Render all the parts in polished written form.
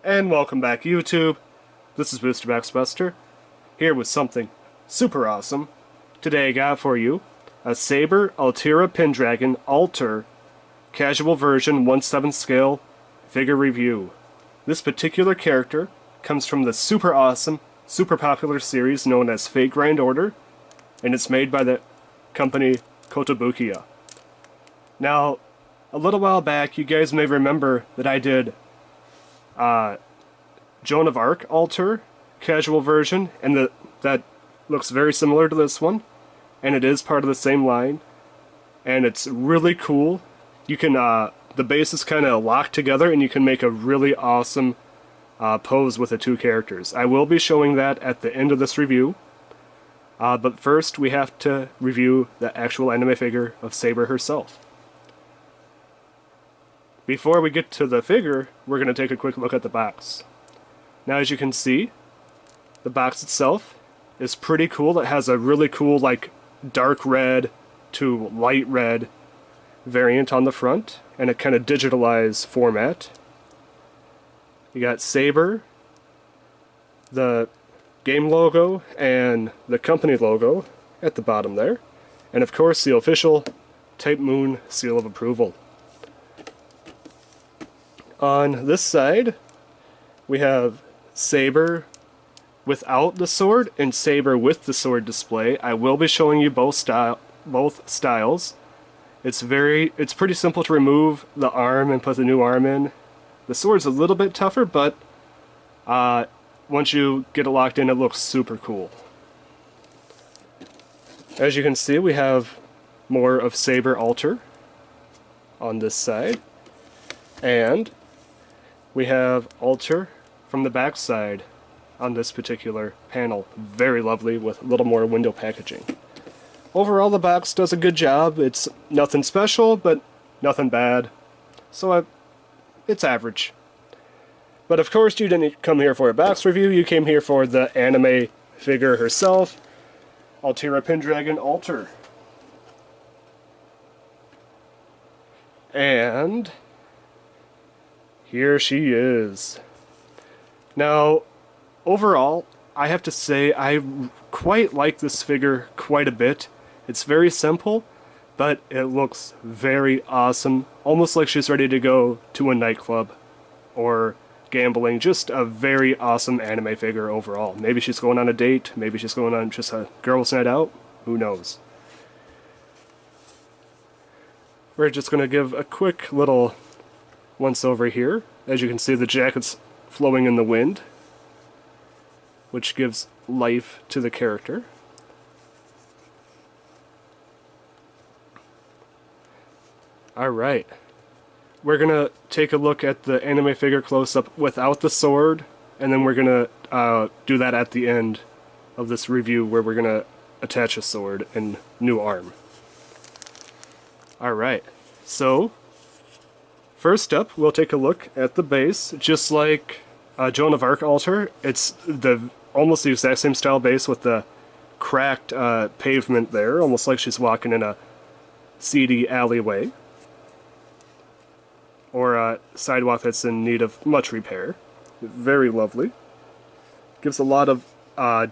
And welcome back, YouTube. This is Booster Buster here with something super awesome. Today I got for you a Saber Altria Pendragon Alter Casual Version 1/7 scale figure review. This particular character comes from the super awesome, super popular series known as Fate Grand Order, and it's made by the company Kotobukiya. Now, a little while back, you guys may remember that I did Jeanne D'Arc Alter casual version, and that looks very similar to this one, and it is part of the same line, and it's really cool. You can the base is kind of locked together, and you can make a really awesome pose with the two characters. I will be showing that at the end of this review, but first we have to review the actual anime figure of Saber herself. Before we get to the figure, we're going to take a quick look at the box. Now, as you can see, the box itself is pretty cool. It has a really cool, like, dark red to light red variant on the front, and a kind of digitalized format. You got Saber, the game logo, and the company logo at the bottom there, and of course the official Type Moon seal of approval. On this side, we have Saber without the sword and Saber with the sword display. I will be showing you both styles. It's pretty simple to remove the arm and put the new arm in. The sword's a little bit tougher, but once you get it locked in, it looks super cool. As you can see, we have more of Saber Alter on this side, and we have Alter from the back side on this particular panel. Very lovely, with a little more window packaging. Overall, the box does a good job. It's nothing special, but nothing bad. So it's average. But of course, you didn't come here for a box review. You came here for the anime figure herself, Altria Pendragon Alter. And here she is. Now, overall, I have to say I quite like this figure quite a bit. It's very simple, but it looks very awesome. Almost like she's ready to go to a nightclub or gambling. Just a very awesome anime figure overall. Maybe she's going on a date. Maybe she's going on just a girls' night out. Who knows? We're just going to give a quick little once over here. As you can see, the jacket's flowing in the wind, which gives life to the character. Alright, we're gonna take a look at the anime figure close-up without the sword, and then we're gonna do that at the end of this review, where we're gonna attach a sword and new arm. Alright, so first up, we'll take a look at the base. Just like Jeanne D'Arc Alter, it's almost the exact same style base with the cracked pavement there, almost like she's walking in a seedy alleyway or a sidewalk that's in need of much repair. Very lovely. Gives a lot of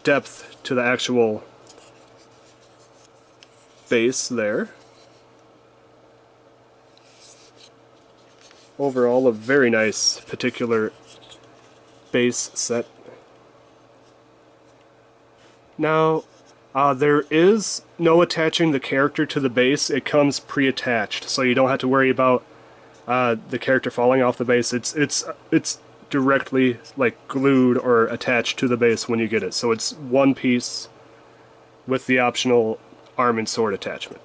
depth to the actual base there. Overall, a very nice particular base set. Now, there is no attaching the character to the base. It comes pre-attached, so you don't have to worry about the character falling off the base. It's directly like glued or attached to the base when you get it. So it's one piece with the optional arm and sword attachment.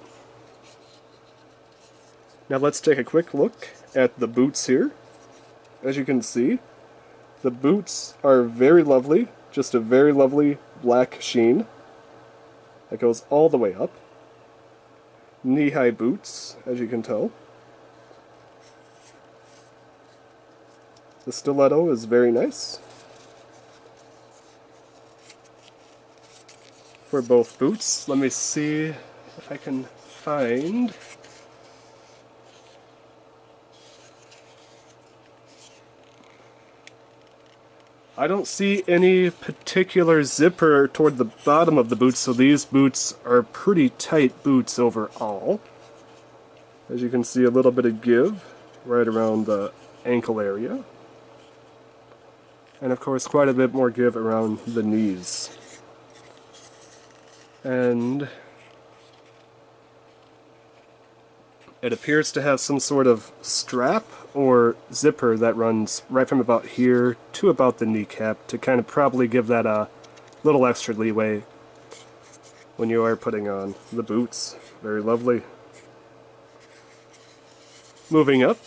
Now let's take a quick look at the boots here. As you can see, the boots are very lovely, just a very lovely black sheen that goes all the way up. Knee-high boots, as you can tell. The stiletto is very nice for both boots. Let me see if I can find I don't see any particular zipper toward the bottom of the boots, so these boots are pretty tight boots overall. As you can see, a little bit of give right around the ankle area. And of course, quite a bit more give around the knees. And it appears to have some sort of strap or zipper that runs right from about here to about the kneecap to kind of probably give that a little extra leeway when you are putting on the boots. Very lovely. Moving up,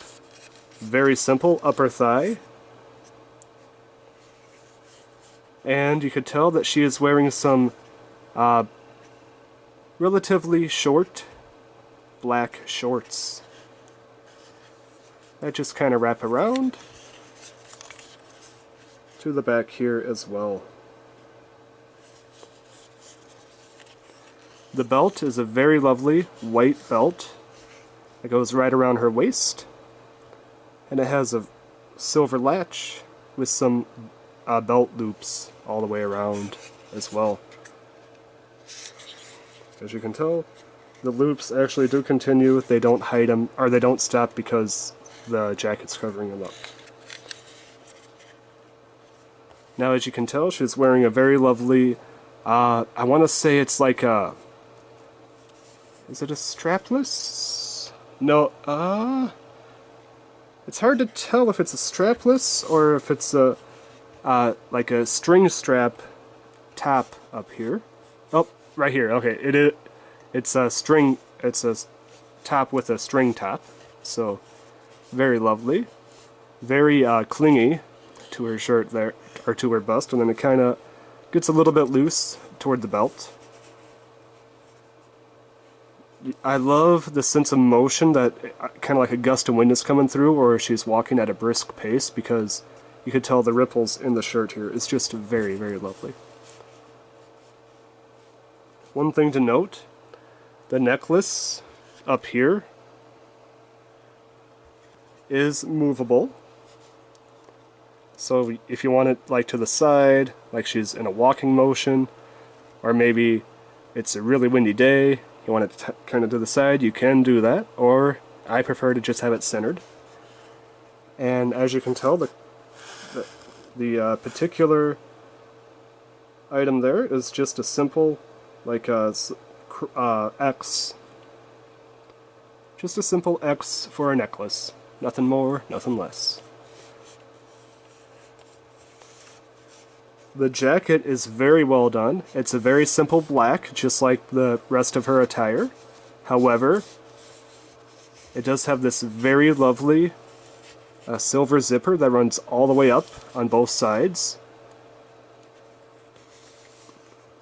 very simple upper thigh. And you could tell that she is wearing some relatively short black shorts that just kind of wrap around to the back here as well. The belt is a very lovely white belt that goes right around her waist, and it has a silver latch with some belt loops all the way around as well. As you can tell, the loops actually do continue. They don't hide them, or they don't stop because the jacket's covering them up. Now, as you can tell, she's wearing a very lovely, I want to say it's like a, is it a strapless? No, it's hard to tell if it's a strapless or if it's a, like a string strap top up here. Oh, right here, okay, it's a string, it's a top with a string top, so very lovely, very clingy to her shirt there, or to her bust, and then it kind of gets a little bit loose toward the belt. I love the sense of motion that kind of like a gust of wind is coming through, or she's walking at a brisk pace, because you could tell the ripples in the shirt here. It's just very, very lovely. One thing to note, the necklace up here is movable. So if you want it like to the side, like she's in a walking motion, or maybe it's a really windy day, you want it kind of to the side, you can do that, or I prefer to just have it centered. And as you can tell, the particular item there is just a simple, like X. Just a simple X for a necklace. Nothing more, nothing less. The jacket is very well done. It's a very simple black, just like the rest of her attire. However, it does have this very lovely silver zipper that runs all the way up on both sides.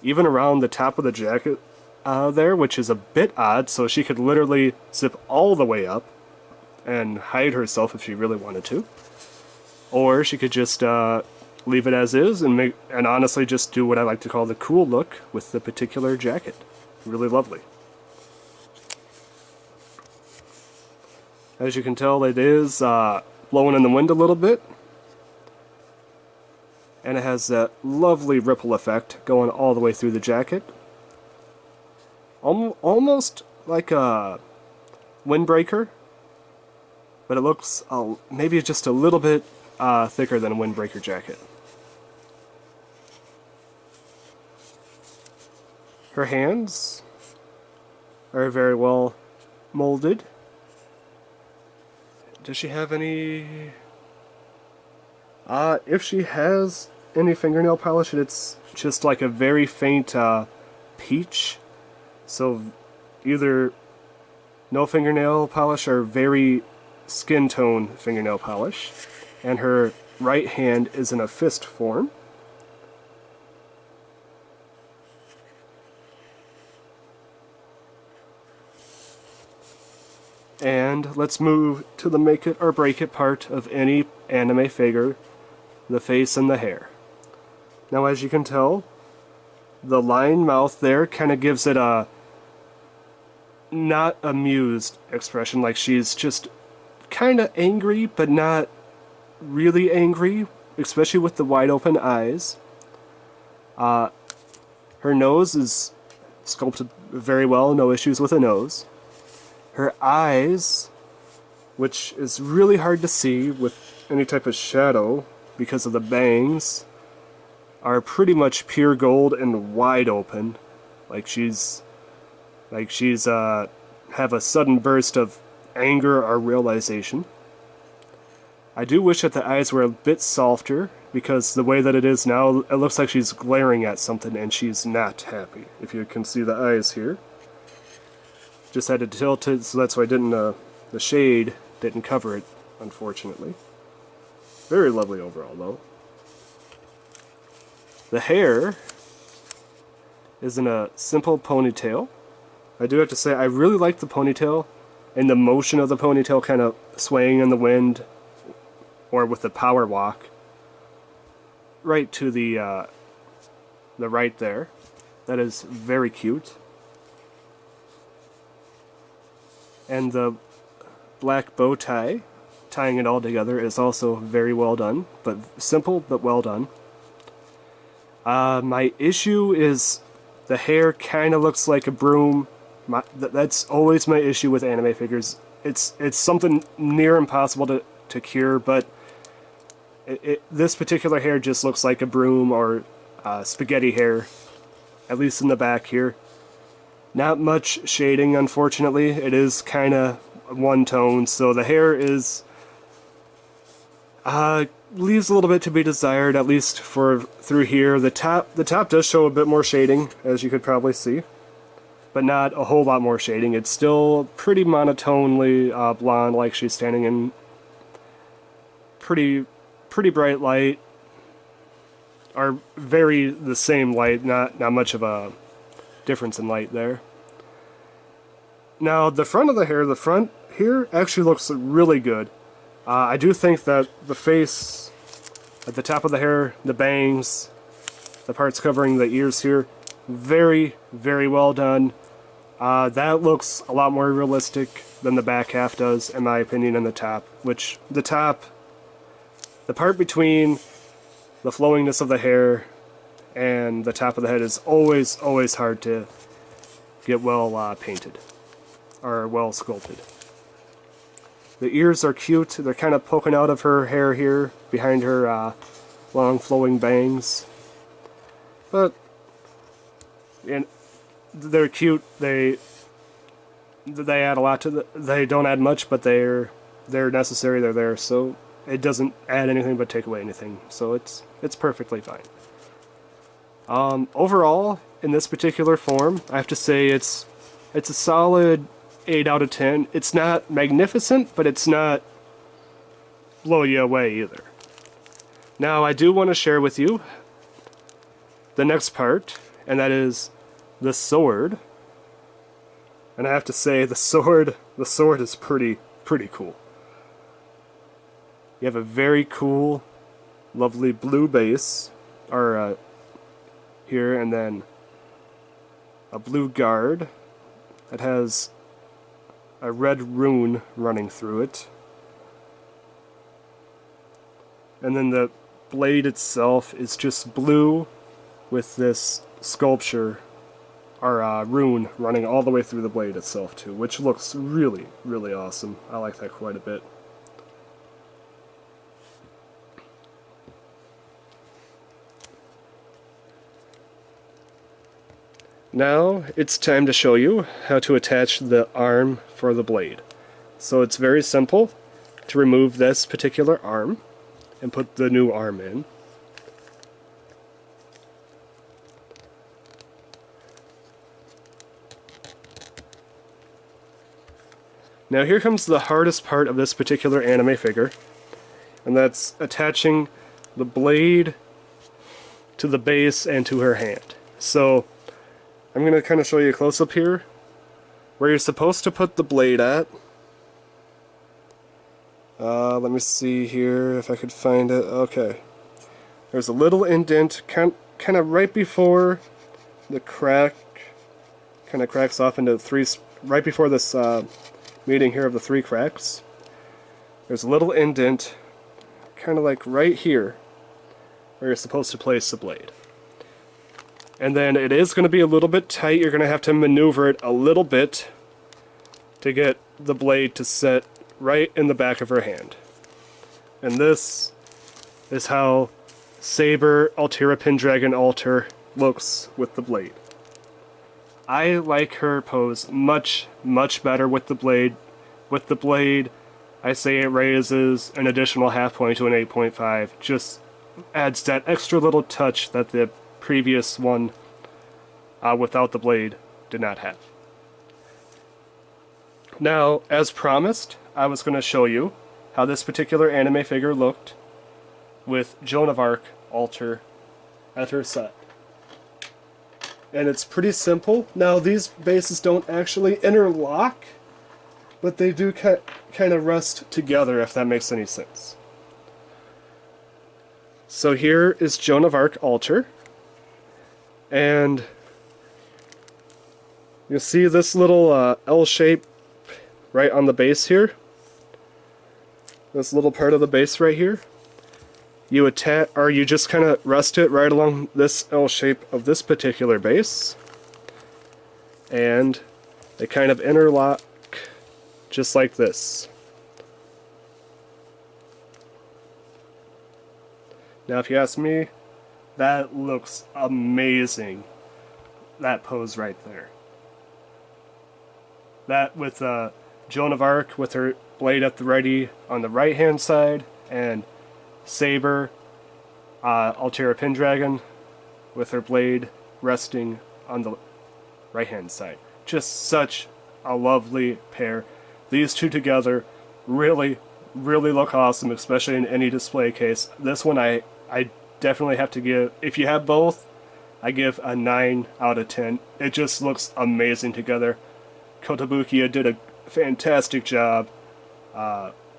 Even around the top of the jacket there, which is a bit odd, so she could literally zip all the way up and hide herself if she really wanted to. Or she could just leave it as is and honestly just do what I like to call the cool look with the particular jacket. Really lovely. As you can tell, it is blowing in the wind a little bit, and it has that lovely ripple effect going all the way through the jacket. Almost like a windbreaker, but it looks maybe just a little bit thicker than a windbreaker jacket. Her hands are very well molded. Does she have any... if she has any fingernail polish, it's just like a very faint peach. So either no fingernail polish or very skin tone fingernail polish. And her right hand is in a fist form. And let's move to the make it or break it part of any anime figure, the face and the hair. Now, as you can tell, the line mouth there kind of gives it a not amused expression, like she's just kind of angry but not really angry, especially with the wide open eyes. Her nose is sculpted very well, no issues with the nose. Her eyes, which is really hard to see with any type of shadow because of the bangs, are pretty much pure gold and wide open. Like she's have a sudden burst of anger or realization. I do wish that the eyes were a bit softer, because the way that it is now, it looks like she's glaring at something and she's not happy. If you can see the eyes here. Just had to tilt it, so that's why the shade didn't cover it, unfortunately. Very lovely overall, though. The hair is in a simple ponytail. I do have to say, I really like the ponytail, and the motion of the ponytail kind of swaying in the wind, or with the power walk, right to the right there. That is very cute. And the black bow tie, tying it all together, is also very well done, but simple but well done. My issue is the hair kind of looks like a broom. That's always my issue with anime figures. It's something near impossible to cure, but this particular hair just looks like a broom or spaghetti hair, at least in the back here. Not much shading, unfortunately. It is kind of one tone, so the hair is leaves a little bit to be desired, at least for through here. The top does show a bit more shading, as you could probably see, but not a whole lot more shading. It's still pretty monotonely blonde, like she's standing in pretty bright light, or very the same light, not much of a difference in light there. Now the front of the hair, the front here actually looks really good. I do think that the face, at the top of the hair, the bangs, the parts covering the ears here, very, very well done. That looks a lot more realistic than the back half does, in my opinion, and the top. Which, the part between the flowingness of the hair and the top of the head is always hard to get well painted, or well sculpted. The ears are cute. They're kind of poking out of her hair here, behind her long flowing bangs. But they're cute. They add a lot to they don't add much, but they're necessary. They're there, so it doesn't add anything but take away anything. So it's perfectly fine. Overall, in this particular form, I have to say it's a solid 8 out of 10. It's not magnificent, but it's not blow you away either. Now, I do want to share with you the next part, and that is the sword. And I have to say, the sword is pretty cool. You have a very cool, lovely blue base, or here, and then a blue guard that has a red rune running through it. And then the blade itself is just blue with this sculpture, or rune, running all the way through the blade itself too, which looks really, really awesome. I like that quite a bit. Now it's time to show you how to attach the arm for the blade. So it's very simple to remove this particular arm and put the new arm in. Now here comes the hardest part of this particular anime figure, and that's attaching the blade to the base and to her hand. So I'm going to kind of show you a close-up here, where you're supposed to put the blade at. Let me see here if I could find it. Okay. There's a little indent, kind of right before the crack, kind of cracks off into three, right before this meeting here of the three cracks. There's a little indent, kind of like right here, where you're supposed to place the blade. And then it is going to be a little bit tight. You're going to have to maneuver it a little bit to get the blade to sit right in the back of her hand. And this is how Saber Altria Pendragon Alter looks with the blade. I like her pose much, much better with the blade. With the blade, I say it raises an additional half point to an 8.5. Just adds that extra little touch that the previous one without the blade did not have. Now, as promised, I was going to show you how this particular anime figure looked with Jeanne D'Arc Alter at her side. And it's pretty simple. Now, these bases don't actually interlock, but they do kind of rest together, if that makes any sense. So here is Jeanne D'Arc Alter, and you'll see this little L shape right on the base here. This little part of the base right here. You attach, or you just kind of rest it right along this L shape of this particular base, and they kind of interlock just like this. Now, if you ask me, that looks amazing, that pose right there. That with Jeanne D'Arc with her blade at the ready on the right hand side, and Saber Altria Pendragon with her blade resting on the right hand side. Just such a lovely pair. These two together really, really look awesome, especially in any display case. This one I definitely have to give, if you have both, I give a 9 out of 10. It just looks amazing together. Kotobukiya did a fantastic job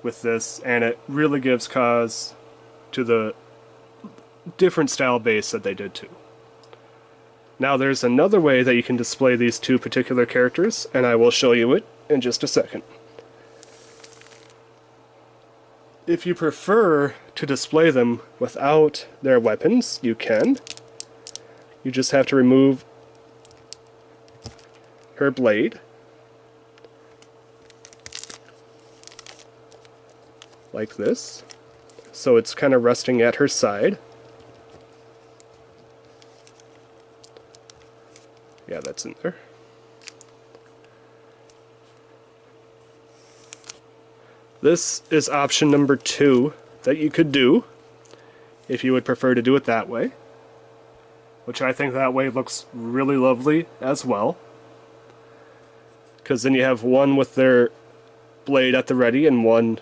with this, and it really gives cause to the different style base that they did too. Now there's another way that you can display these two particular characters, and I will show you it in just a second. If you prefer to display them without their weapons, you can. You just have to remove her blade, like this, so it's kind of resting at her side. Yeah, that's in there. This is option number 2 that you could do if you would prefer to do it that way, which I think that way looks really lovely as well, because then you have one with their blade at the ready and one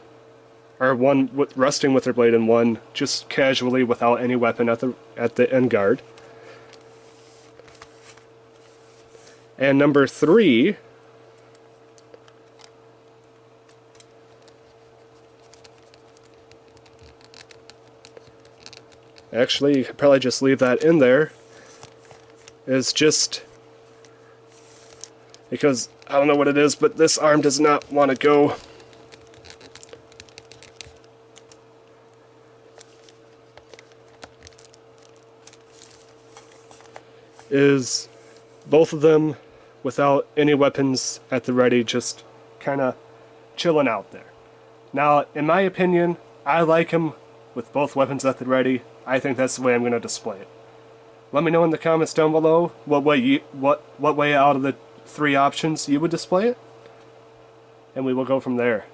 resting with their blade and one just casually without any weapon at the end guard. And number 3, actually you could probably just leave that in there, is just because I don't know what it is, but this arm does not want to go. Is both of them without any weapons at the ready, just kind of chilling out there. Now, in my opinion, I like them with both weapons at the ready. I think that's the way I'm going to display it. Let me know in the comments down below what way out of the 3 options you would display it, and we will go from there.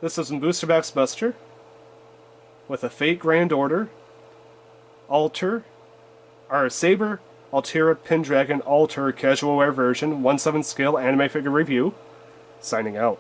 This is in Booster Box Buster with a Fate Grand Order, Alter, our Saber Altria Pendragon Alter Casual Wear version 1/7 scale anime figure review. Signing out.